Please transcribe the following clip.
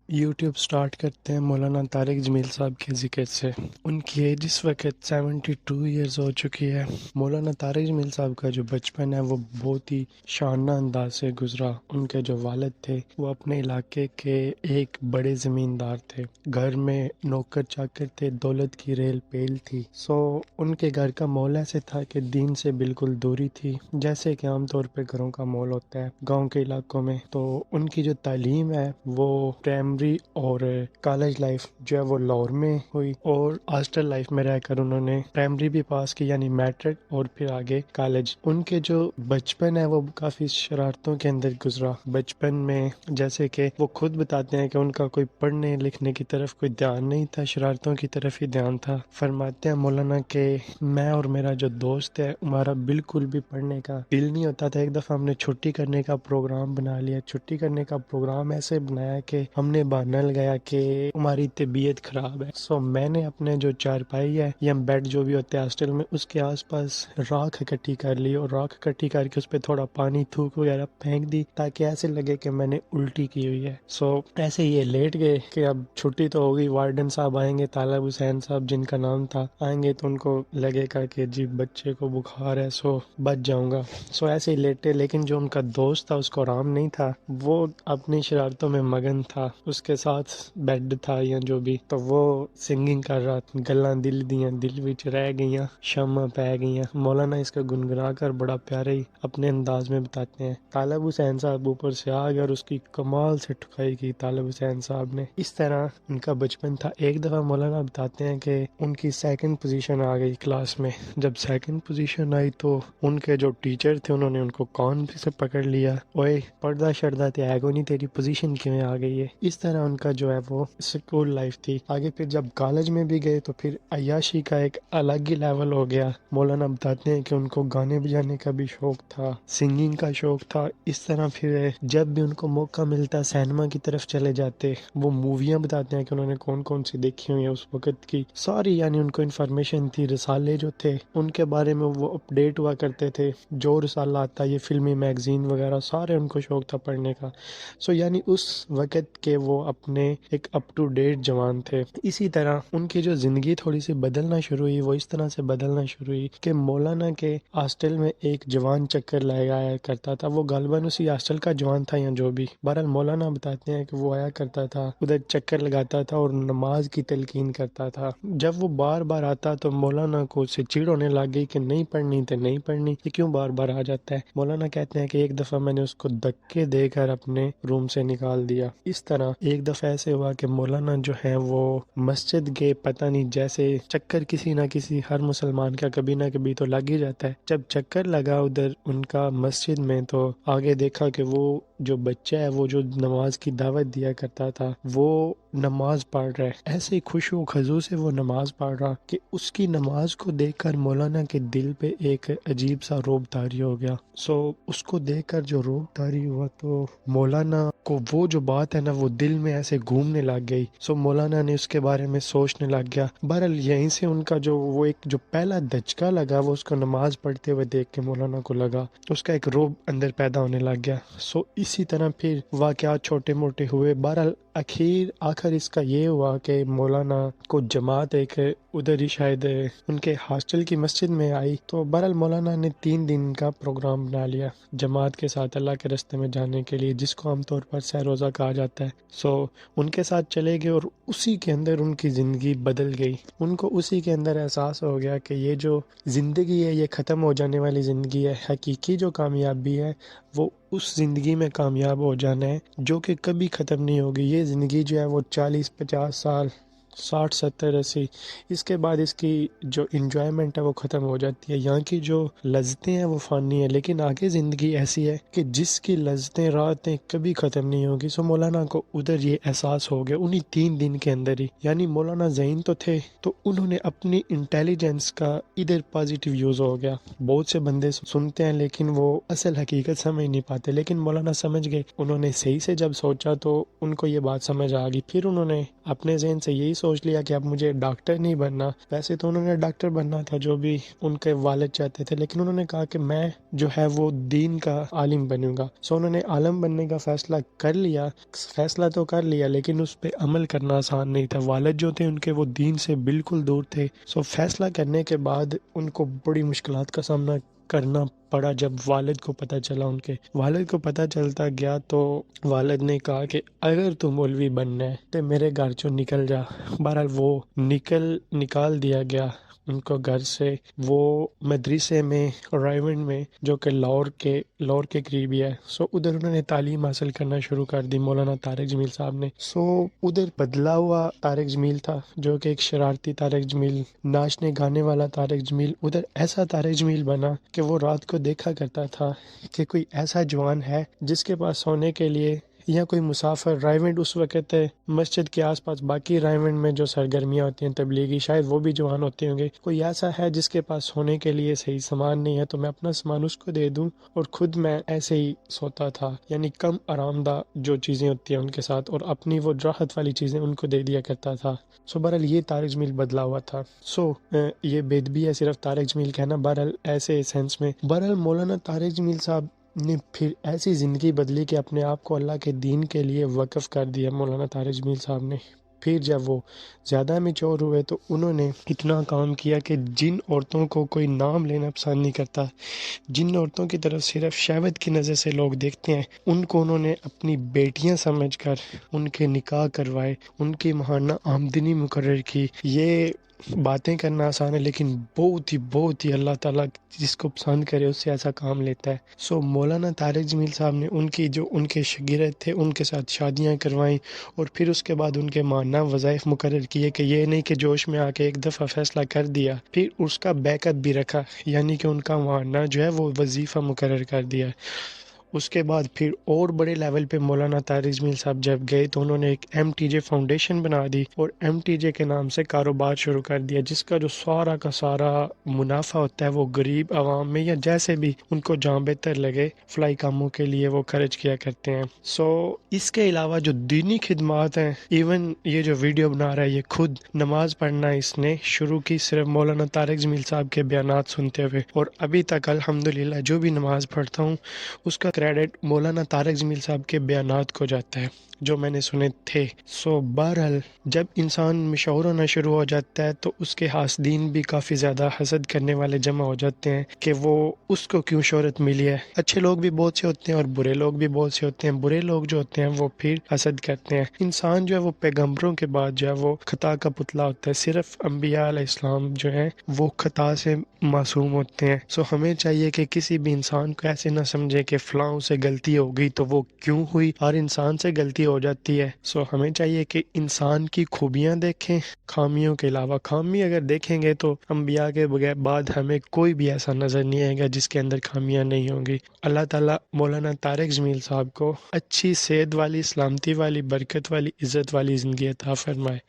YouTube start کرتے ہیں مولانا طارق جمیل صاحب کے ذکر سے۔ ان کی ایج اس وقت 72 ایئرز ہو چکی ہے۔ مولانا طارق جمیل صاحب کا جو بچپن ہے وہ بہت ہی شانہ انداز سے گزرا۔ ان کے جو والد تھے وہ اپنے علاقے کے ایک بڑے زمیندار تھے، گھر میں نوکر چاکر تھے، دولت کی ریل پیل تھی۔ ان کے گھر کا ماحول ایسے تھا کہ دین سے بالکل دوری تھی، جیسے کہ عام طور پہ گھروں کا ماحول ہوتا ہے گاؤں کے علاقوں میں۔ تو ان کی جو تعلیم ہے وہ پرائمری اور کالج لائف جو ہے وہ لاہور میں ہوئی، اور ہاسٹل لائف میں رہ کر انہوں نے پرائمری بھی پاس کی یعنی میٹرک، اور پھر آگے کالج۔ ان کے جو بچپن ہے وہ کافی شرارتوں کے اندر گزرا۔ بچپن میں جیسے کہ وہ خود بتاتے ہیں کہ ان کا کوئی پڑھنے لکھنے کی طرف کوئی دھیان نہیں تھا، شرارتوں کی طرف ہی دھیان تھا۔ فرماتے ہیں مولانا کہ میں اور میرا جو دوست ہے ہمارا بالکل بھی پڑھنے کا دل نہیں ہوتا تھا۔ ایک دفعہ ہم نے چھٹی کرنے کا پروگرام بنا لیا۔ چھٹی کرنے کا پروگرام ایسے بنایا کہ ہم نے بہانا لگایا کہ ہماری طبیعت خراب ہے، میں نے اپنے جو چارپائی ہے یا بیڈ جو بھی ہوتے ہیں ہاسٹل میں، اس کے آس پاس راکھ اکٹھی کر لی، اور راکھ اکٹھی کر کے اس پہ تھوڑا پانی تھوک وغیرہ پھینک دی تاکہ ایسے لگے کہ میں نے الٹی کی ہوئی ہے۔ ایسے یہ لیٹ گئے کہ اب چھٹی تو ہوگی، وارڈن صاحب آئیں گے، طالب حسین صاحب جن کا نام تھا آئیں گے تو ان کو لگے گا کہ جی بچے کو بخار ہے، بچ جاؤں گا۔ ایسے ہی لیٹے، لیکن جو ان کا دوست تھا اس کو آرام نہیں تھا، وہ اپنی شرارتوں میں مگن تھا۔ اس کے ساتھ بیڈ تھا یا جو بھی، تو وہ سنگنگ کر رہا تھا، گلاں دل دیاں دل وچ رہ گئیاں، شمع پہ گئیاں۔ مولانا اس کا گنگنا کر بڑا پیارے ہی اپنے انداز میں بتاتے ہیں۔ طالب حسین صاحب اوپر سے آ گئے اور اس کی کمال سے ٹھکائی کی طالب حسین صاحب نے۔ اس طرح ان کا بچپن تھا۔ ایک دفعہ مولانا بتاتے ہیں کہ ان کی سیکنڈ پوزیشن آ گئی کلاس میں۔ جب سیکنڈ پوزیشن آئی تو ان کے جو ٹیچر تھے انہوں نے ان کو کان سے پکڑ لیا، اوئے پردہ شردہ تے آگو نہیں، تیری پوزیشن کیویں آ گئی ہے۔ اس طرح ان کا جو ہے وہ اسکول لائف تھی۔ آگے پھر جب کالج میں بھی گئے تو پھر عیاشی کا ایک الگ ہی لیول ہو گیا۔ مولانا بتاتے ہیں کہ ان کو گانے بجانے کا بھی شوق تھا، سنگنگ کا شوق تھا۔ اس طرح پھر جب بھی ان کو موقع ملتا سینما کی طرف چلے جاتے۔ وہ موویاں بتاتے ہیں کہ انہوں نے کون کون سی دیکھی ہوئی ہیں اس وقت کی ساری، یعنی ان کو انفارمیشن تھی۔ رسالے جو تھے ان کے بارے میں وہ اپڈیٹ ہوا کرتے تھے، جو رسالہ آتا یہ فلمی میگزین وغیرہ سارے ان کو شوق تھا پڑھنے کا۔ یعنی اس وقت کے وہ اپنے ایک اپ ٹو ڈیٹ جوان تھے۔ اسی طرح ان کی جو زندگی تھوڑی سی بدلنا شروع ہوئی، وہ اس طرح سے بدلنا شروع ہوئی کہ مولانا کے ہاسٹل میں ایک جوان چکر لگایا کرتا تھا۔ وہ غالباً اسی ہاسٹل کا جوان تھا یا جو بھی، بہرحال مولانا بتاتے ہیں کہ وہ آیا کرتا تھا، ادھر چکر لگاتا تھا اور نماز کی تلقین کرتا تھا۔ جب وہ بار بار آتا تو مولانا کو اس سے چڑ ہونے لگ گئی کہ نہیں پڑھنی تو نہیں پڑھنی، یہ کیوں بار بار آ جاتا ہے۔ مولانا کہتے ہیں کہ ایک دفعہ میں نے اس کو دھکے دے کر اپنے روم سے نکال دیا۔ اس طرح ایک دفعہ ایسے ہوا کہ مولانا جو ہے وہ مسجد گئے، پتہ نہیں جیسے چکر کسی نہ کسی ہر مسلمان کا کبھی نہ کبھی تو لگ ہی جاتا ہے۔ جب چکر لگا ادھر ان کا مسجد میں تو آگے دیکھا کہ وہ جو بچہ ہے وہ جو نماز کی دعوت دیا کرتا تھا وہ نماز پڑھ رہا ہے، ایسے ہی خوش و خضو سے وہ نماز پڑھ رہا کہ اس کی نماز کو دیکھ کر مولانا کے دل پہ ایک عجیب سا رعب طاری ہو گیا۔ اس کو دیکھ کر جو رعب طاری ہوا تو مولانا کو وہ جو بات ہے نا وہ دل میں ایسے گھومنے لگ گئی۔ مولانا نے اس کے بارے میں سوچنے لگ گیا۔ بہرحال یہیں سے ان کا وہ ایک جو پہلا دھچکا لگا وہ اس کو نماز پڑھتے ہوئے دیکھ کے مولانا کو لگا، اس کا ایک رعب اندر پیدا ہونے لگ گیا۔ اسی طرح پھر واقعات چھوٹے موٹے ہوئے۔ بہرحال آخر اس کا یہ ہوا کہ مولانا کو جماعت ایک ادھر ہی شاید ان کے ہاسٹل کی مسجد میں آئی، تو بہرحال مولانا نے 3 دن کا پروگرام بنا لیا جماعت کے ساتھ اللہ کے راستے میں جانے کے لیے، جس کو عام طور پر سہ روزہ کہا جاتا ہے۔ ان کے ساتھ چلے گئے اور اسی کے اندر ان کی زندگی بدل گئی۔ ان کو اسی کے اندر احساس ہو گیا کہ یہ جو زندگی ہے یہ ختم ہو جانے والی زندگی ہے، حقیقی جو کامیابی ہے وہ اس زندگی میں کامیاب ہو جانا ہے جو کہ کبھی ختم نہیں ہوگی۔ یہ زندگی جو ہے وہ 40-50 سال، 60-70-80، اس کے بعد اس کی جو انجوائمنٹ ہے وہ ختم ہو جاتی ہے۔ یہاں کی جو لذتیں ہیں وہ فانی ہیں، لیکن آگے زندگی ایسی ہے کہ جس کی لذتیں راتیں کبھی ختم نہیں ہوگی۔ مولانا کو ادھر یہ احساس ہو گیا انہی 3 دن کے اندر ہی۔ یعنی مولانا ذہین تو تھے، تو انہوں نے اپنی انٹیلیجنس کا ادھر پازیٹیو یوز ہو گیا۔ بہت سے بندے سنتے ہیں لیکن وہ اصل حقیقت سمجھ نہیں پاتے، لیکن مولانا سمجھ گئے۔ انہوں نے صحیح سے جب سوچا تو ان کو یہ بات سمجھ آ گئی۔ پھر انہوں نے اپنے ذہن سے یہی سوچ لیا کہ اب مجھے ڈاکٹر نہیں بننا. ویسے تو انہوں نے ڈاکٹر بننا تھا جو بھی ان کے والد چاہتے تھے, لیکن انہوں نے کہا کہ میں جو ہے وہ دین کا عالم بنوں گا. سو انہوں نے عالم بننے کا فیصلہ کر لیا. فیصلہ تو کر لیا لیکن اس پہ عمل کرنا آسان نہیں تھا. والد جو تھے ان کے وہ دین سے بالکل دور تھے. سو فیصلہ کرنے کے بعد ان کو بڑی مشکلات کا سامنا کرنا پڑا. جب والد کو پتہ چلا, ان کے والد کو پتہ چلتا گیا تو والد نے کہا کہ اگر تو مولوی بننا ہے تو میرے گھر چوں نکل جا. بہرحال وہ نکال دیا گیا ان کو گھر سے. وہ مدرسے میں رائیونڈ میں جو کہ لاہور کے قریب ہی ہے. سو ادھر انہوں نے تعلیم حاصل کرنا شروع کر دی مولانا طارق جمیل صاحب نے. سو ادھر بدلا ہوا طارق جمیل تھا جو کہ ایک شرارتی طارق جمیل, ناچنے گانے والا طارق جمیل, ادھر ایسا طارق جمیل بنا کہ وہ رات کو دیکھا کرتا تھا کہ کوئی ایسا جوان ہے جس کے پاس سونے کے لیے, یا کوئی مسافر. رائیونڈ اس وقت مسجد کے آس پاس باقی رائیونڈ میں جو سرگرمیاں ہوتی ہیں تبلیغی, شاید وہ بھی جوان ہوتے ہوں گے. کوئی ایسا ہے جس کے پاس سونے کے لیے صحیح سامان نہیں ہے تو میں اپنا سامان اس کو دے دوں, اور خود میں ایسے ہی سوتا تھا. یعنی کم آرام دہ جو چیزیں ہوتی ہیں ان کے ساتھ, اور اپنی وہ راحت والی چیزیں ان کو دے دیا کرتا تھا. سو بہرحال یہ طارق جمیل بدلا ہوا تھا. سو یہ بےدبی ہے صرف طارق جمیل کہنا. بہرحال ایسے سینس میں بہرحال مولانا طارق جمیل صاحب نے پھر ایسی زندگی بدلی کہ اپنے آپ کو اللہ کے دین کے لیے وقف کر دیا مولانا طارق جمیل صاحب نے. پھر جب وہ زیادہ میچور ہوئے تو انہوں نے اتنا کام کیا کہ جن عورتوں کو کوئی نام لینا پسند نہیں کرتا, جن عورتوں کی طرف صرف شہوت کی نظر سے لوگ دیکھتے ہیں, ان کو انہوں نے اپنی بیٹیاں سمجھ کر ان کے نکاح کروائے, ان کی ماہانہ آمدنی مقرر کی. یہ باتیں کرنا آسان ہے لیکن بہت ہی اللہ تعالیٰ جس کو پسند کرے اس سے ایسا کام لیتا ہے. سو مولانا طارق جمیل صاحب نے ان کے شاگرد تھے ان کے ساتھ شادیاں کروائیں, اور پھر اس کے بعد ان کے ماہانہ وظائف مقرر کیے کہ یہ نہیں کہ جوش میں آ کے ایک دفعہ فیصلہ کر دیا, پھر اس کا بیک اپ بھی رکھا. یعنی کہ ان کا ماہانہ جو ہے وہ وظیفہ مقرر کر دیا. اس کے بعد پھر اور بڑے لیول پہ مولانا طارق جمیل صاحب جب گئے تو انہوں نے ایک ایم ٹی جے فاؤنڈیشن بنا دی, اور ایم ٹی جے کے نام سے کاروبار شروع کر دیا, جس کا جو سارا کا سارا منافع ہوتا ہے وہ غریب عوام میں یا جیسے بھی ان کو جہاں بہتر لگے فلاحی کاموں کے لیے وہ خرچ کیا کرتے ہیں. سو اس کے علاوہ جو دینی خدمات ہیں, ایون یہ جو ویڈیو بنا رہا ہے یہ خود نماز پڑھنا اس نے شروع کی صرف مولانا طارق جمیل صاحب کے بیانات سنتے ہوئے, اور ابھی تک الحمدللہ جو بھی نماز پڑھتا ہوں اس کا کریڈٹ مولانا طارق جمیل صاحب کے بیانات کو جاتا ہے جو میں نے سنے تھے. سو بہرحال جب انسان مشہور ہونا شروع ہو جاتا ہے تو اس کے حاسدین بھی کافی زیادہ حسد کرنے والے جمع ہو جاتے ہیں کہ وہ اس کو کیوں شہرت ملی ہے. اچھے لوگ بھی بہت سے ہوتے ہیں اور برے لوگ بھی بہت سے ہوتے ہیں. برے لوگ جو ہوتے ہیں وہ پھر حسد کرتے ہیں. انسان جو ہے وہ پیغمبروں کے بعد جو ہے وہ خطا کا پتلا ہوتا ہے. صرف انبیاء علیہ السلام جو ہیں وہ خطا سے معصوم ہوتے ہیں. سو ہمیں چاہیے کہ کسی بھی انسان کو ایسے نہ سمجھے کہ فلاں سے غلطی ہو گئی تو وہ کیوں ہوئی, ہر انسان سے غلطی ہو جاتی ہے. سو ہمیں چاہیے کہ انسان کی خوبیاں دیکھیں خامیوں کے علاوہ. خامی اگر دیکھیں گے تو انبیاء کے بغیر بعد ہمیں کوئی بھی ایسا نظر نہیں آئے گا جس کے اندر خامیاں نہیں ہوں گی. اللہ تعالیٰ مولانا طارق جمیل صاحب کو اچھی صحت والی, سلامتی والی, برکت والی, عزت والی زندگی عطا فرمائے.